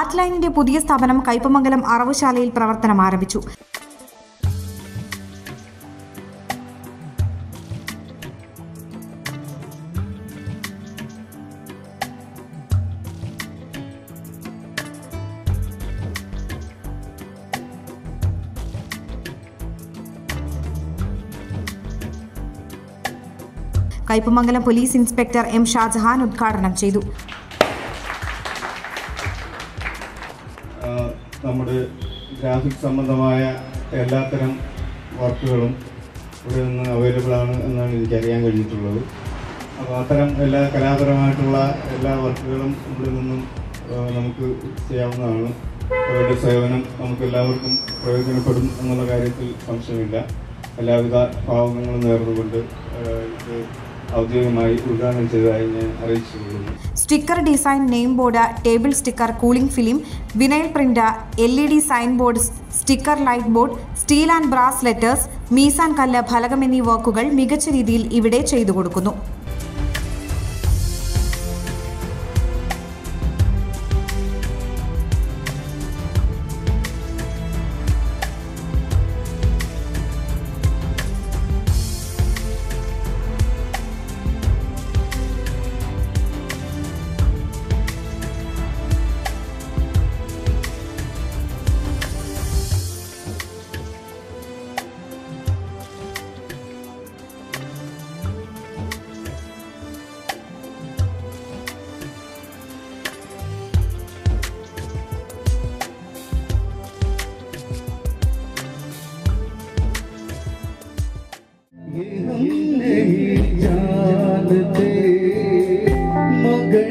Art ലൈനിന്റെ പുതിയ സ്ഥാപനം കയ്പമംഗലം അറവുശാലയിൽ പ്രവർത്തനം ആരംഭിച്ചു. Kaipamangalam police inspector M Shajahan ഉദ്ഘാടനം ചെയ്തു. നമ്മുടെ ഗ്രാഫിക് സംബന്ധമായ എല്ലാത്തരം വർക്കുകളും ഇവിടെ നിന്ന് അവൈലബിൾ ആണ് എന്നാണ് എനിക്കറിയാൻ കഴിഞ്ഞിട്ടുള്ളത്. അപ്പോൾ അത്തരം എല്ലാ കലാപരമായിട്ടുള്ള എല്ലാ വർക്കുകളും ഇവിടെ നിന്നും നമുക്ക് ചെയ്യാവുന്നതാണ്. അവരുടെ സേവനം നമുക്ക് എല്ലാവർക്കും പ്രയോജനപ്പെടും എന്നുള്ള കാര്യത്തിൽ സംശയമില്ല. എല്ലാവിധ ഭാവങ്ങളും നേർന്നുകൊണ്ട് ഇത് ഔദ്യോഗികമായി ഉദ്ഘാടനം ചെയ്തതായി ഞാൻ അറിയിച്ചുകൊള്ളുന്നു. Sticker design, name board, table sticker, cooling film, vinyl print, LED sign board, sticker light board, steel and brass letters, മീസാൻ കല്ല്, ഫലകം എന്നീ വർക്കുകൾ മികച്ച രീതിയിൽ ഇവിടെ ചെയ്തു കൊടുക്കുന്നു. जानते मगर